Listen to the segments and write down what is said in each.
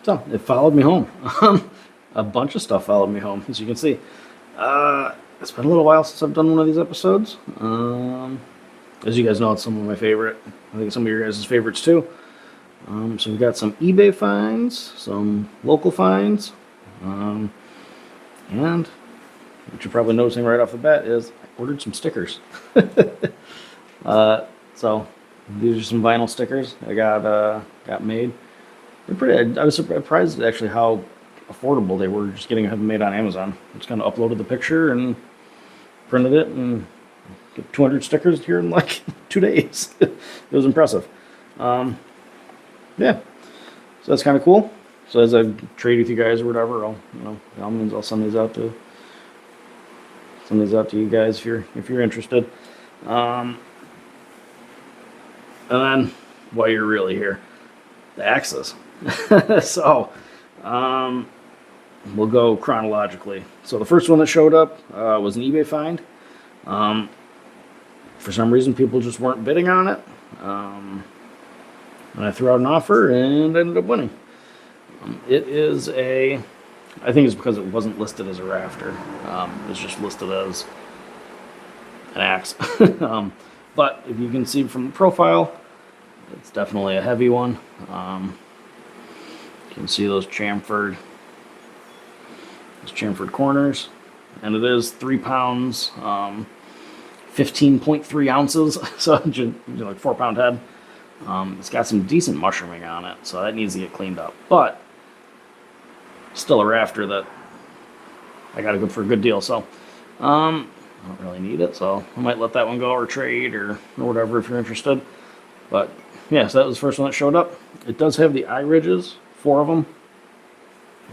So it followed me home. A bunch of stuff followed me home, as you can see. It's been a little while since I've done one of these episodes. As you guys know, it's some of my favorite. I think some of your guys' favorites too. So we've got some eBay finds, some local finds, and what you're probably noticing right off the bat is I ordered some stickers. So these are some vinyl stickers I got made. They're pretty. I was surprised actually how affordable they were. Just getting them made on Amazon. Just kind of uploaded the picture and printed it and get 200 stickers here in like 2 days. It was impressive. Yeah, so that's kind of cool. So as I trade with you guys or whatever, by all means, I'll send these out to you guys if you're interested. And then while you're really here, the axes. So we'll go chronologically. So the first one that showed up was an eBay find. For some reason, people just weren't bidding on it. And I threw out an offer and ended up winning. It is I think it's because it wasn't listed as a rafter. It was just listed as an axe. But if you can see from the profile, it's definitely a heavy one. You can see those chamfered corners. And it is 3 pounds, 15.3 ounces, so like 4 pound head. It's got some decent mushrooming on it, so that needs to get cleaned up. But still a rafter that I got for a good deal. So I don't really need it, so I might let that one go or trade or whatever if you're interested. But yeah, so that was the first one that showed up. It does have the eye ridges, 4 of them.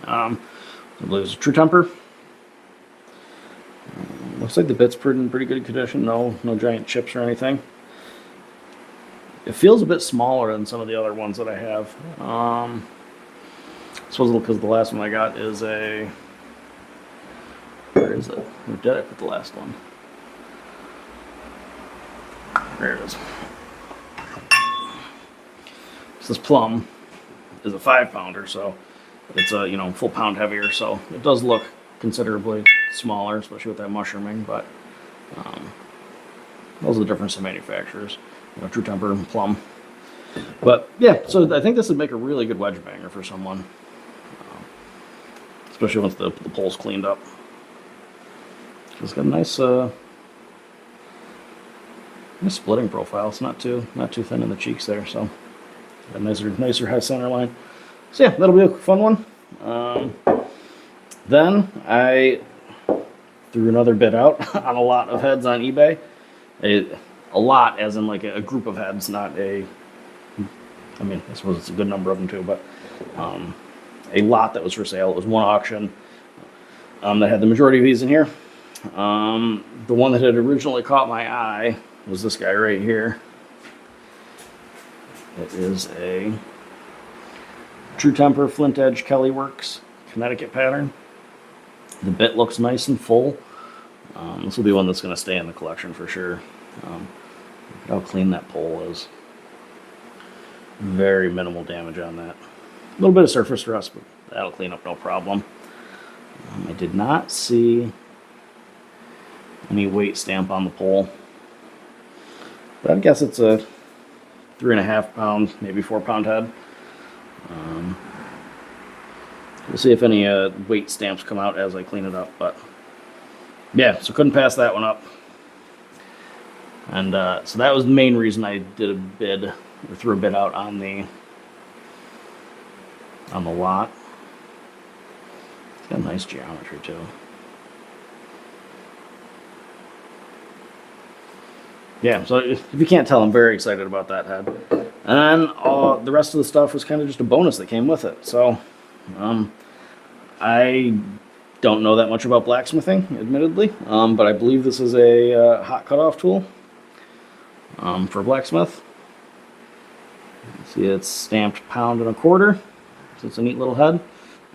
I believe it's a true temper. Looks like the bit's in pretty good condition. No giant chips or anything. It feels a bit smaller than some of the other ones that I have. Supposedly because the last one I got is a... Where is it? Where did I put the last one? There it is. So this plum is a 5 pounder, so it's a full pound heavier. So it does look considerably smaller, especially with that mushrooming. But those are the difference in manufacturers. True temper and plum. But yeah, so I think this would make a really good wedge banger for someone, especially once the pole's cleaned up. It's got a nice splitting profile. It's not too thin in the cheeks there, so got a nicer high center line. So yeah, that'll be a fun one. Then I threw another bid out on a lot of heads on eBay. A lot, as in like a group of heads, not a... I mean, I suppose it's a good number of them too, but a lot that was for sale. It was one auction that had the majority of these in here. The one that had originally caught my eye was this guy right here. It is a True Temper Flint Edge Kelly Works Connecticut pattern. The bit looks nice and full. This will be one that's going to stay in the collection for sure. Look at how clean that pole is. Very minimal damage on that. A little bit of surface rust, but that'll clean up no problem. I did not see any weight stamp on the pole, but I guess it's a 3.5 pound, maybe 4 pound head. We'll see if any weight stamps come out as I clean it up, but yeah, so couldn't pass that one up. And so that was the main reason I did a bid, or threw a bid out on the lot. It's got nice geometry too. Yeah, so if you can't tell, I'm very excited about that head. And then the rest of the stuff was kind of just a bonus that came with it. So I don't know that much about blacksmithing, admittedly, but I believe this is a hot cutoff tool for a blacksmith. See, it's stamped 1.25 pounds, so it's a neat little head.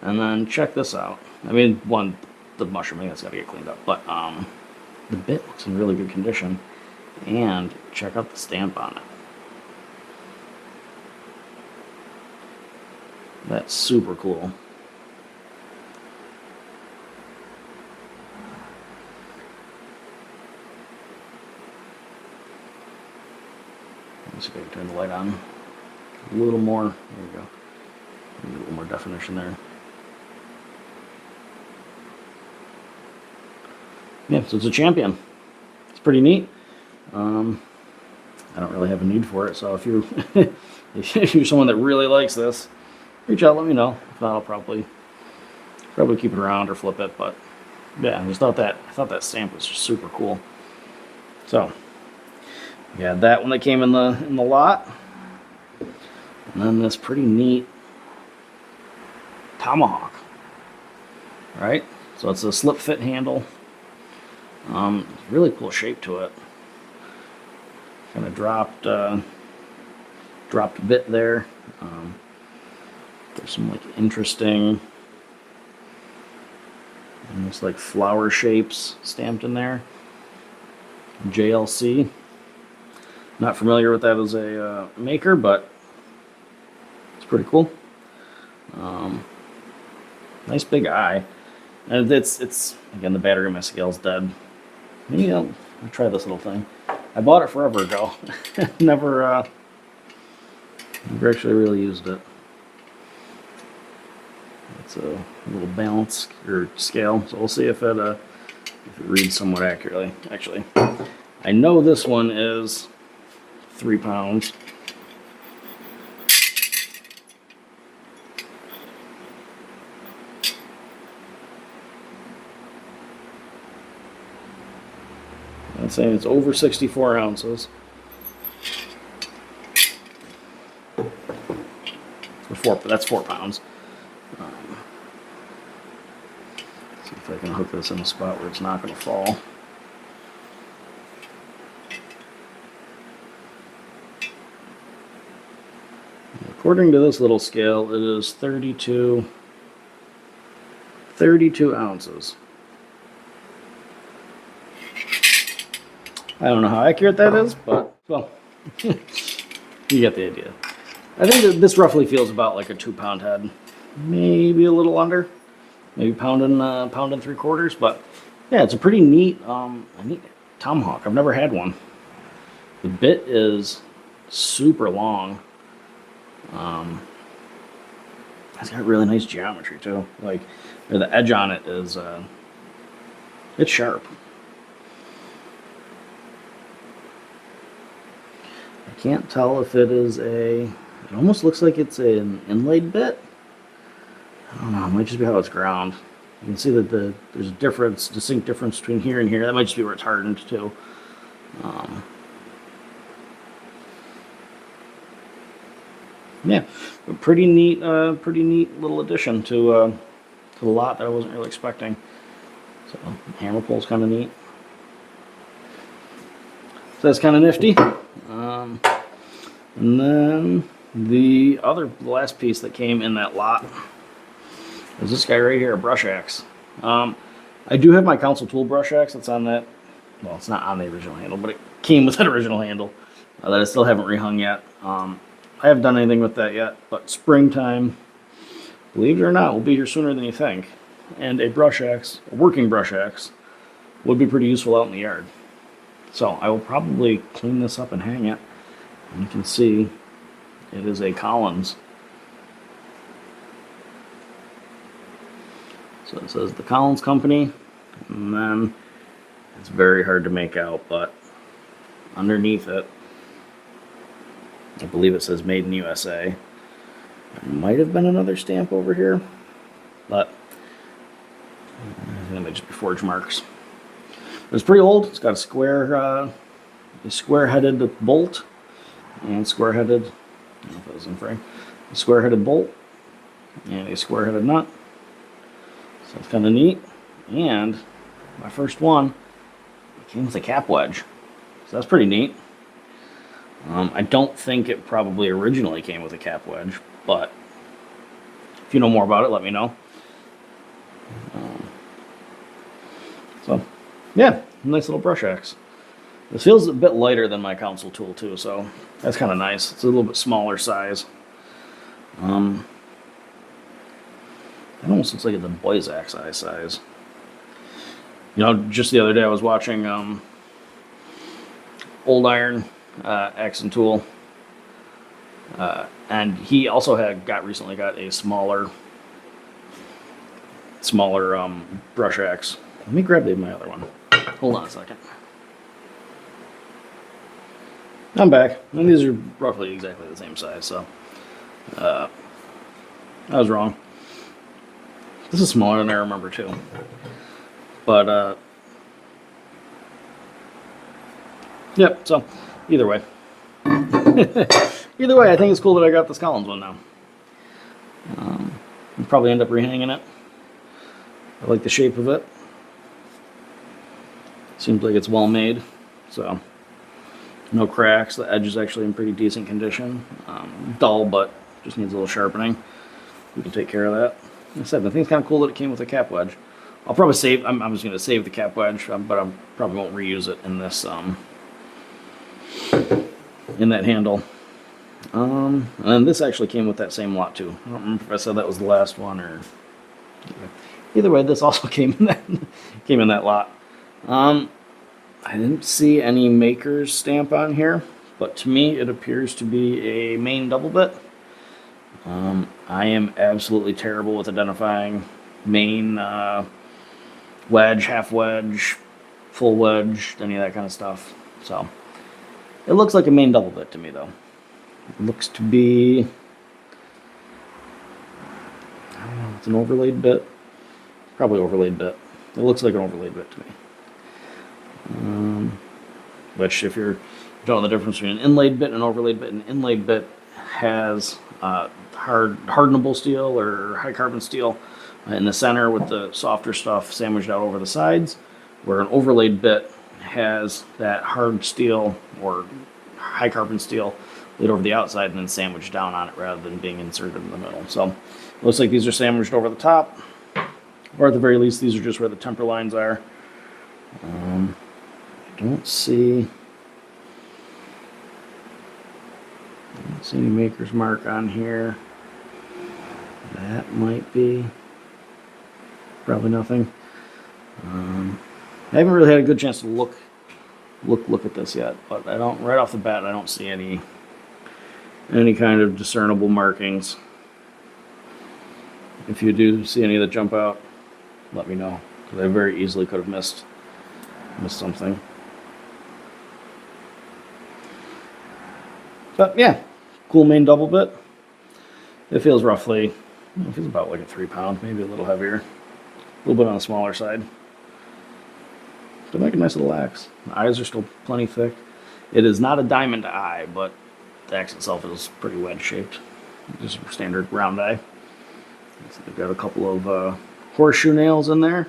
And then check this out. I mean, the mushrooming, that's got to get cleaned up, but the bit looks in really good condition. And check out the stamp on it. That's super cool. Let's see if I can turn the light on. A little more. There we go. A little more definition there. Yeah, so it's a champion. It's pretty neat. I don't really have a need for it, so if you're if you're someone that really likes this, reach out, let me know. If not, I'll probably keep it around or flip it. But yeah, I thought that stamp was just super cool. So yeah, that one that came in the lot, and then this pretty neat Tomahawk. Right, so it's a slip fit handle. Really cool shape to it. Kind of dropped bit there. There's some like interesting, almost like flower shapes stamped in there. JLC. Not familiar with that as a maker, but it's pretty cool. Nice big eye, and it's again, the battery in my scale's dead. Maybe I'll try this little thing. I bought it forever ago. never actually really used it. It's a little balance or scale, so we'll see if it reads somewhat accurately. Actually, I know this one is 3 pounds. I'm saying it's over 64 ounces. That's 4 pounds. See if I can hook this in a spot where it's not going to fall. According to this little scale, it is 32 ounces. I don't know how accurate that is, but, well, you get the idea. I think that this roughly feels about like a 2-pound head. Maybe a little under. Maybe pound and 3/4, but yeah, it's a pretty neat, neat Tomahawk. I've never had one. The bit is super long. It's got really nice geometry too. Like, the edge on it is, it's sharp. I can't tell if it is it almost looks like it's an inlaid bit. I don't know, it might just be how it's ground. You can see that there's a distinct difference between here and here. That might just be where it's hardened too. Yeah, a pretty neat little addition to the lot that I wasn't really expecting. So hammer pull's kind of neat. So that's kind of nifty. And then the last piece that came in that lot is this guy right here, a brush axe. I do have my Council Tool brush axe that's on that. Well, it's not on the original handle, but it came with that original handle that I still haven't rehung yet. I haven't done anything with that yet, but springtime, believe it or not, will be here sooner than you think. And a brush axe, a working brush axe, would be pretty useful out in the yard. So I will probably clean this up and hang it. And you can see it is a Collins. So it says the Collins Company, and then it's very hard to make out, but underneath it, I believe it says Made in USA. There might have been another stamp over here, but I think it might just be forge marks. But it's pretty old. It's got a square-headed bolt and square-headed, I don't know if it was in frame, a square-headed bolt and a square-headed nut. So it's kind of neat. And my first one, it came with a cap wedge. So that's pretty neat. I don't think it probably originally came with a cap wedge, but if you know more about it, let me know. So, yeah, nice little brush axe. This feels a bit lighter than my Council Tool too, so that's kind of nice. It's a little bit smaller size. It almost looks like it's a boy's axe eye size. You know, just the other day I was watching Old Iron Axe and Tool, and he also recently got a smaller brush axe. Let me grab my other one. Hold on a second. I'm back, and these are roughly exactly the same size, so I was wrong. This is smaller than I remember too. But yep, so either way. Either way, I think it's cool that I got this Collins one now. I'll probably end up rehanging it. I like the shape of it. Seems like it's well made, so no cracks. The edge is actually in pretty decent condition. Dull, but just needs a little sharpening. We can take care of that. Like I said, the thing's kind of cool that it came with a cap wedge. I'll probably save. I'm just going to save the cap wedge, but I probably won't reuse it in this in that handle. And then this actually came with that same lot too. I don't remember if I said that was the last one or. Either way, this also came in that lot. I didn't see any maker's stamp on here, but to me it appears to be a Maine double bit. I am absolutely terrible with identifying Maine wedge, half wedge, full wedge, any of that kind of stuff. So it looks like a Maine double bit to me, though. It looks to be, I don't know, it's an overlaid bit. Probably overlaid bit. It looks like an overlaid bit to me. Which, if you don't know the difference between an inlaid bit and an overlaid bit, an inlaid bit has hardenable steel or high carbon steel in the center with the softer stuff sandwiched out over the sides, where an overlaid bit has that hard steel or high carbon steel laid over the outside and then sandwiched down on it rather than being inserted in the middle. So it looks like these are sandwiched over the top, or at the very least these are just where the temper lines are. I don't see any maker's mark on here. That might be probably nothing. I haven't really had a good chance to look at this yet, but I don't, right off the bat, I don't see any kind of discernible markings. If you do see any that jump out, let me know, because I very easily could have missed something. But yeah, cool Maine double bit. It feels roughly, it feels about like a 3 pound, maybe a little heavier, a little bit on the smaller side. To make a nice little axe. The eyes are still plenty thick. It is not a diamond eye, but the axe itself is pretty wedge shaped. Just a standard round eye. So they've got a couple of horseshoe nails in there,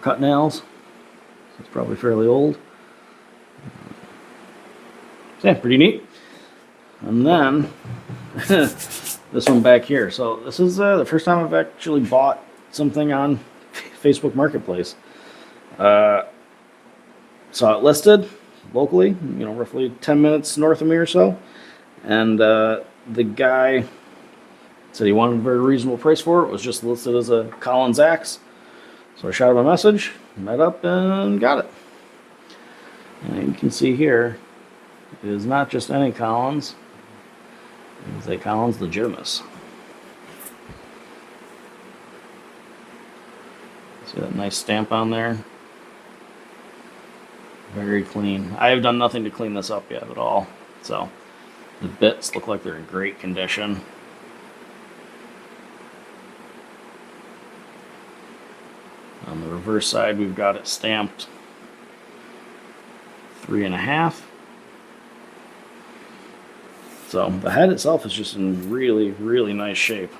cut nails. So it's probably fairly old. So yeah, pretty neat. And then this one back here. So this is the first time I've actually bought something on Facebook Marketplace. Saw it listed locally, you know, roughly 10 minutes north of me or so. And the guy said he wanted a very reasonable price for it. It was just listed as a Collins axe. So I shot him a message, met up, and got it. And you can see here, it is not just any Collins. It is a Collins Legitimus. See that nice stamp on there? Very clean. I have done nothing to clean this up yet at all. So the bits look like they're in great condition. On the reverse side, we've got it stamped 3.5. So the head itself is just in really, really nice shape.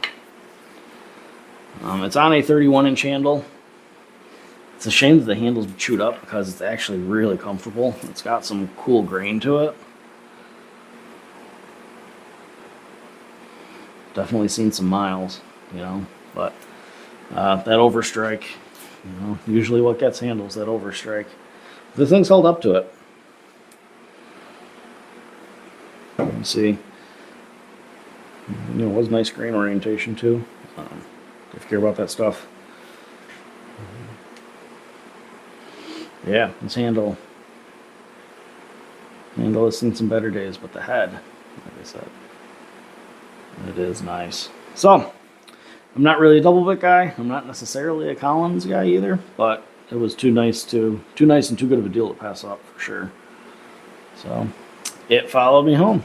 It's on a 31-inch handle. It's a shame that the handle's chewed up because it's actually really comfortable. It's got some cool grain to it. Definitely seen some miles, you know, but that overstrike, you know, usually what gets handles, that overstrike. The thing's held up to it. You can see, you know, it was nice grain orientation too. if you care about that stuff. Yeah, this handle has seen some better days, but the head, like I said, it is nice. So, I'm not really a double bit guy. I'm not necessarily a Collins guy either, but it was too nice and too good of a deal to pass up for sure. So, it followed me home.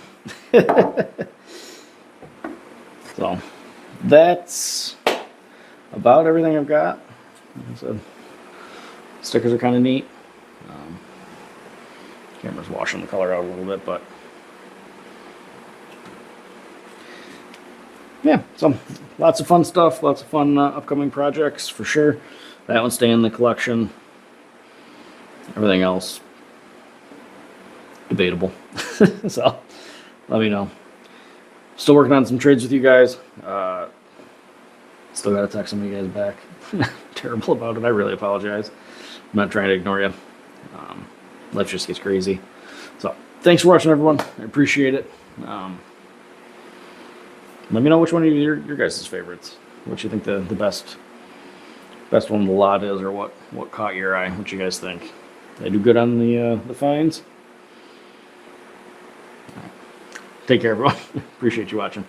So, that's about everything I've got. Like I said, stickers are kind of neat. Camera's washing the color out a little bit, but yeah, so lots of fun stuff, lots of fun upcoming projects for sure. That one's staying in the collection. Everything else, debatable. So let me know. Still working on some trades with you guys. Still got to text some of you guys back. Terrible about it. I really apologize. I'm not trying to ignore you. Life just gets crazy. So thanks for watching, everyone. I appreciate it. Let me know which one of your guys' favorites. What you think the best one of the lot is, or what caught your eye. What you guys think? Did I do good on the finds? Take care, everyone. Appreciate you watching.